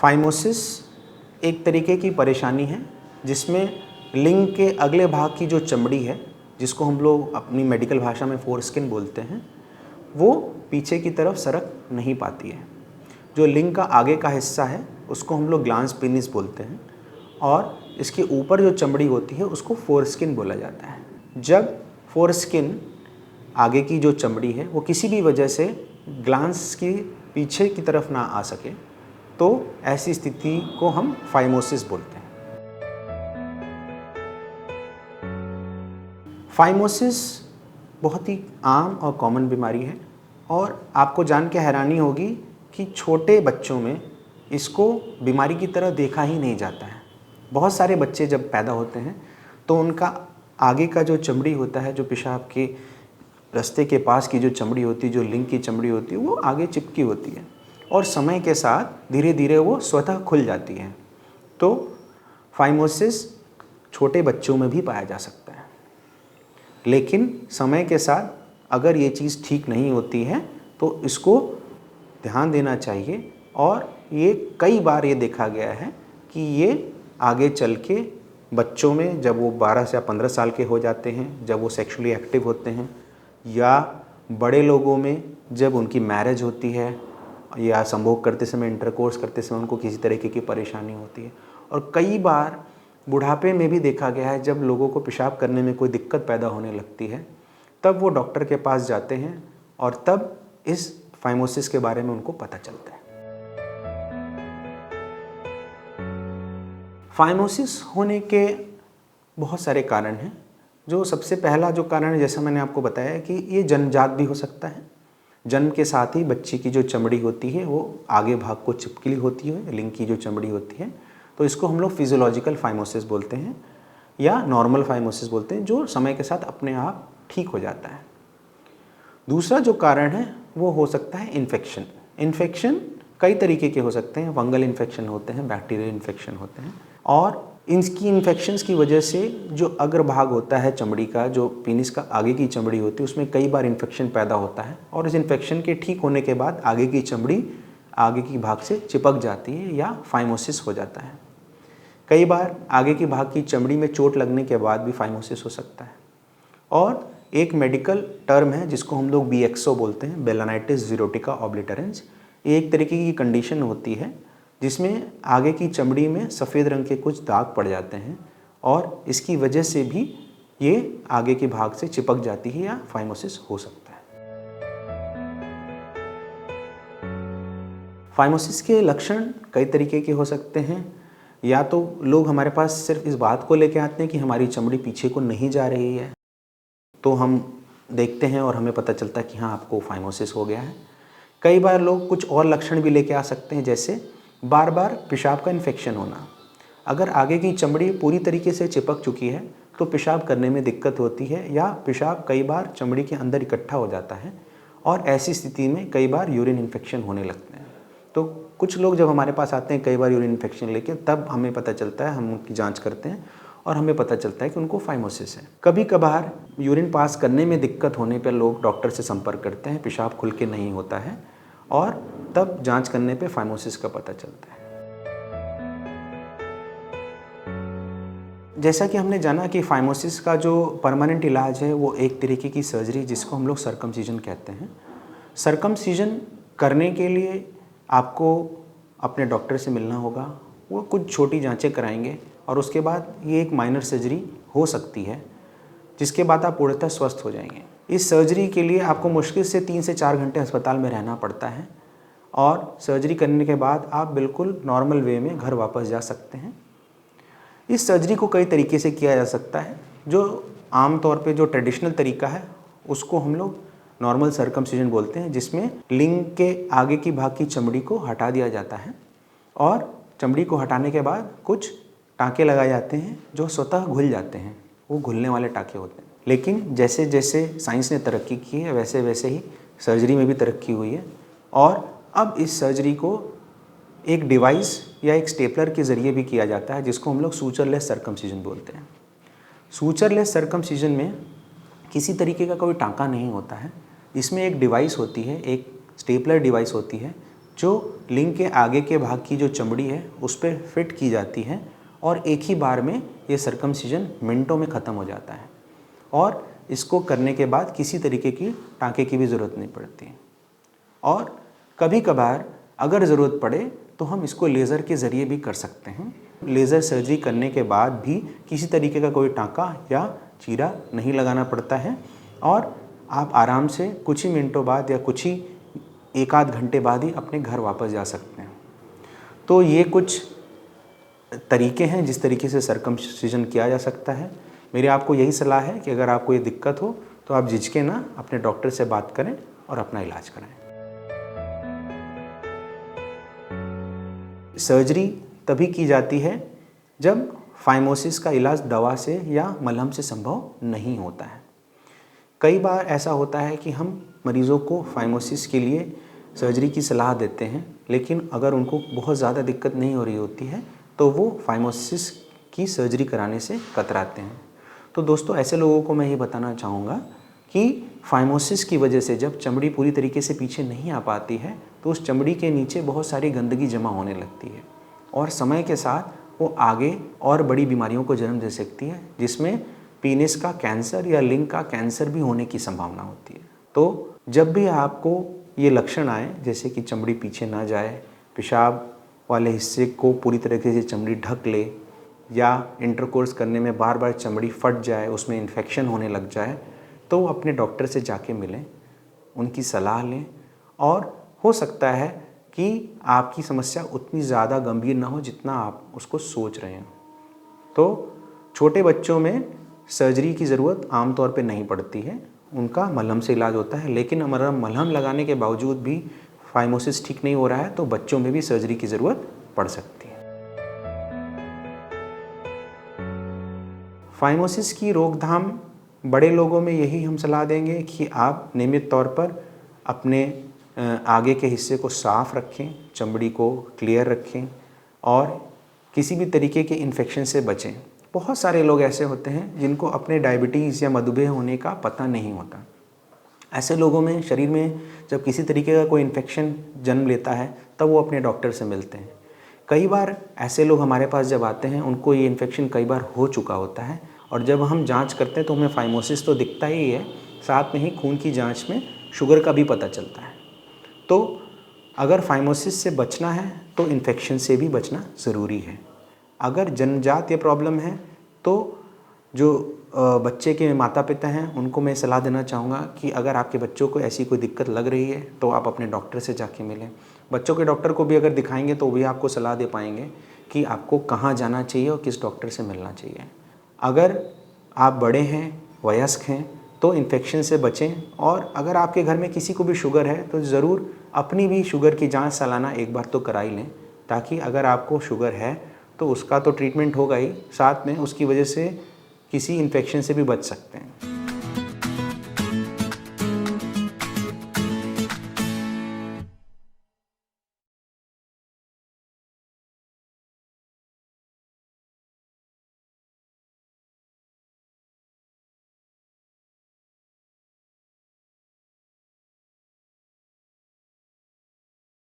Phimosis एक तरीके की परेशानी है जिसमें लिंग के अगले भाग की जो चमड़ी है, जिसको हम लोग अपनी मेडिकल भाषा में फोरस्किन बोलते हैं, वो पीछे की तरफ सरक नहीं पाती है। जो लिंग का आगे का हिस्सा है उसको हम लोग ग्लांस पेनिस बोलते हैं और इसके ऊपर जो चमड़ी होती है उसको फोरस्किन बोला जाता है। जब फोरस्किन आगे की जो चमड़ी है वो किसी भी वजह से ग्लांस की पीछे की तरफ ना आ सके तो ऐसी स्थिति को हम फाइमोसिस बोलते हैं। फाइमोसिस बहुत ही आम और कॉमन बीमारी है और आपको जान के हैरानी होगी कि छोटे बच्चों में इसको बीमारी की तरह देखा ही नहीं जाता है। बहुत सारे बच्चे जब पैदा होते हैं तो उनका आगे का जो चमड़ी होता है, जो पेशाब के रास्ते के पास की जो चमड़ी होती है, जो लिंग की चमड़ी होती है, वो आगे चिपकी होती है और समय के साथ धीरे धीरे वो स्वतः खुल जाती है। तो फाइमोसिस छोटे बच्चों में भी पाया जा सकता है, लेकिन समय के साथ अगर ये चीज़ ठीक नहीं होती है तो इसको ध्यान देना चाहिए। और ये कई बार ये देखा गया है कि ये आगे चल के बच्चों में जब वो 12 से 15 साल के हो जाते हैं, जब वो सेक्सुअली एक्टिव होते हैं, या बड़े लोगों में जब उनकी मैरिज होती है या संभोग करते समय, इंटरकोर्स करते समय उनको किसी तरीके की परेशानी होती है। और कई बार बुढ़ापे में भी देखा गया है, जब लोगों को पेशाब करने में कोई दिक्कत पैदा होने लगती है तब वो डॉक्टर के पास जाते हैं और तब इस फाइमोसिस के बारे में उनको पता चलता है। फाइमोसिस होने के बहुत सारे कारण हैं। जो सबसे पहला जो कारण है, जैसा मैंने आपको बताया कि ये जन्मजात भी हो सकता है। जन्म के साथ ही बच्चे की जो चमड़ी होती है वो आगे भाग को चिपकली होती है, लिंग की जो चमड़ी होती है, तो इसको हम लोग फिजियोलॉजिकल फाइमोसिस बोलते हैं या नॉर्मल फाइमोसिस बोलते हैं, जो समय के साथ अपने आप ठीक हो जाता है। दूसरा जो कारण है वो हो सकता है इन्फेक्शन। इन्फेक्शन कई तरीके के हो सकते हैं। फंगल इन्फेक्शन होते हैं, बैक्टीरियल इन्फेक्शन होते हैं, और इनकी इन्फेक्शंस की वजह से जो अग्रभाग होता है चमड़ी का, जो पेनिस का आगे की चमड़ी होती है, उसमें कई बार इन्फेक्शन पैदा होता है और इस इन्फेक्शन के ठीक होने के बाद आगे की चमड़ी आगे की भाग से चिपक जाती है या फाइमोसिस हो जाता है। कई बार आगे की भाग की चमड़ी में चोट लगने के बाद भी फाइमोसिस हो सकता है। और एक मेडिकल टर्म है जिसको हम लोग BXO बोलते हैं, बेलोनाइटिस ज़ीरोटिका ऑब्लिटरेंस। ये एक तरीके की कंडीशन होती है जिसमें आगे की चमड़ी में सफ़ेद रंग के कुछ दाग पड़ जाते हैं और इसकी वजह से भी ये आगे के भाग से चिपक जाती है या फाइमोसिस हो सकता है। फाइमोसिस के लक्षण कई तरीके के हो सकते हैं। या तो लोग हमारे पास सिर्फ इस बात को लेके आते हैं कि हमारी चमड़ी पीछे को नहीं जा रही है, तो हम देखते हैं और हमें पता चलता है कि हाँ, आपको फाइमोसिस हो गया है। कई बार लोग कुछ और लक्षण भी लेके आ सकते हैं, जैसे बार बार पेशाब का इन्फेक्शन होना। अगर आगे की चमड़ी पूरी तरीके से चिपक चुकी है तो पेशाब करने में दिक्कत होती है या पेशाब कई बार चमड़ी के अंदर इकट्ठा हो जाता है और ऐसी स्थिति में कई बार यूरिन इन्फेक्शन होने लगते हैं। तो कुछ लोग जब हमारे पास आते हैं कई बार यूरिन इन्फेक्शन लेके, तब हमें पता चलता है, हम उनकी जांच करते हैं और हमें पता चलता है कि उनको फाइमोसिस है। कभी कभार यूरिन पास करने में दिक्कत होने पर लोग डॉक्टर से संपर्क करते हैं, पेशाब खुल के नहीं होता है और तब जांच करने पे फाइमोसिस का पता चलता है। जैसा कि हमने जाना कि फाइमोसिस का जो परमानेंट इलाज है वो एक तरीके की सर्जरी, जिसको हम लोग सर्कमसिजन कहते हैं। सर्कमसिजन करने के लिए आपको अपने डॉक्टर से मिलना होगा, वो कुछ छोटी जांचें कराएंगे और उसके बाद ये एक माइनर सर्जरी हो सकती है, जिसके बाद आप पूर्णतः स्वस्थ हो जाएंगे। इस सर्जरी के लिए आपको मुश्किल से 3 से 4 घंटे अस्पताल में रहना पड़ता है और सर्जरी करने के बाद आप बिल्कुल नॉर्मल वे में घर वापस जा सकते हैं। इस सर्जरी को कई तरीके से किया जा सकता है। जो आम तौर पे जो ट्रेडिशनल तरीका है उसको हम लोग नॉर्मल सर्कमसिजन बोलते हैं, जिसमें लिंग के आगे की भाग की चमड़ी को हटा दिया जाता है और चमड़ी को हटाने के बाद कुछ टाँके लगाए जाते हैं जो स्वतः घुल जाते हैं। वो घुलने वाले टाँके होते हैं। लेकिन जैसे जैसे साइंस ने तरक्की की है वैसे वैसे ही सर्जरी में भी तरक्की हुई है और अब इस सर्जरी को एक डिवाइस या एक स्टेपलर के ज़रिए भी किया जाता है, जिसको हम लोग सूचरलेस सर्कमसिजन बोलते हैं। सूचरलेस सर्कमसिजन में किसी तरीके का कोई टाँका नहीं होता है। इसमें एक डिवाइस होती है, एक स्टेपलर डिवाइस होती है, जो लिंग के आगे के भाग की जो चमड़ी है उस पर फिट की जाती है और एक ही बार में ये सर्कमसिजन मिनटों में ख़त्म हो जाता है और इसको करने के बाद किसी तरीके की टाँके की भी ज़रूरत नहीं पड़ती है। और कभी कभार अगर ज़रूरत पड़े तो हम इसको लेज़र के ज़रिए भी कर सकते हैं। लेज़र सर्जरी करने के बाद भी किसी तरीके का कोई टाँका या चीरा नहीं लगाना पड़ता है और आप आराम से कुछ ही मिनटों बाद या कुछ ही एक आध घंटे बाद ही अपने घर वापस जा सकते हैं। तो ये कुछ तरीके हैं जिस तरीके से सर्कमसिजन किया जा सकता है। मेरी आपको यही सलाह है कि अगर आपको ये दिक्कत हो तो आप झिझके ना अपने डॉक्टर से बात करें और अपना इलाज कराएं। सर्जरी तभी की जाती है जब फाइमोसिस का इलाज दवा से या मलहम से संभव नहीं होता है। कई बार ऐसा होता है कि हम मरीज़ों को फाइमोसिस के लिए सर्जरी की सलाह देते हैं, लेकिन अगर उनको बहुत ज़्यादा दिक्कत नहीं हो रही होती है तो वो फाइमोसिस की सर्जरी कराने से कतराते हैं। तो दोस्तों, ऐसे लोगों को मैं ये बताना चाहूँगा कि फाइमोसिस की वजह से जब चमड़ी पूरी तरीके से पीछे नहीं आ पाती है तो उस चमड़ी के नीचे बहुत सारी गंदगी जमा होने लगती है और समय के साथ वो आगे और बड़ी बीमारियों को जन्म दे सकती है, जिसमें पीनिस का कैंसर या लिंग का कैंसर भी होने की संभावना होती है। तो जब भी आपको ये लक्षण आए, जैसे कि चमड़ी पीछे ना जाए, पेशाब वाले हिस्से को पूरी तरीके से चमड़ी ढक ले या इंटरकोर्स करने में बार बार चमड़ी फट जाए, उसमें इन्फेक्शन होने लग जाए, तो अपने डॉक्टर से जाके मिलें, उनकी सलाह लें और हो सकता है कि आपकी समस्या उतनी ज़्यादा गंभीर ना हो जितना आप उसको सोच रहे हैं। तो छोटे बच्चों में सर्जरी की ज़रूरत आमतौर पे नहीं पड़ती है, उनका मलहम से इलाज होता है। लेकिन हमारा मलहम लगाने के बावजूद भी फाइमोसिस ठीक नहीं हो रहा है तो बच्चों में भी सर्जरी की ज़रूरत पड़ सकती है। फाइमोसिस की रोकथाम बड़े लोगों में यही हम सलाह देंगे कि आप नियमित तौर पर अपने आगे के हिस्से को साफ़ रखें, चमड़ी को क्लियर रखें और किसी भी तरीके के इन्फेक्शन से बचें। बहुत सारे लोग ऐसे होते हैं जिनको अपने डायबिटीज़ या मधुमेह होने का पता नहीं होता। ऐसे लोगों में शरीर में जब किसी तरीके का कोई इन्फेक्शन जन्म लेता है तब वो अपने डॉक्टर से मिलते हैं। कई बार ऐसे लोग हमारे पास जब आते हैं उनको ये इन्फेक्शन कई बार हो चुका होता है और जब हम जांच करते हैं तो हमें फाइमोसिस तो दिखता ही है, साथ में ही खून की जांच में शुगर का भी पता चलता है। तो अगर फाइमोसिस से बचना है तो इन्फेक्शन से भी बचना ज़रूरी है। अगर जन्मजात ये प्रॉब्लम है तो जो बच्चे के माता पिता हैं उनको मैं सलाह देना चाहूँगा कि अगर आपके बच्चों को ऐसी कोई दिक्कत लग रही है तो आप अपने डॉक्टर से जाके मिलें। बच्चों के डॉक्टर को भी अगर दिखाएंगे तो भी आपको सलाह दे पाएंगे कि आपको कहाँ जाना चाहिए और किस डॉक्टर से मिलना चाहिए। अगर आप बड़े हैं, वयस्क हैं तो इन्फेक्शन से बचें और अगर आपके घर में किसी को भी शुगर है तो ज़रूर अपनी भी शुगर की जांच सालाना एक बार तो करा ही लें, ताकि अगर आपको शुगर है तो उसका तो ट्रीटमेंट होगा ही, साथ में उसकी वजह से किसी इन्फेक्शन से भी बच सकते हैं।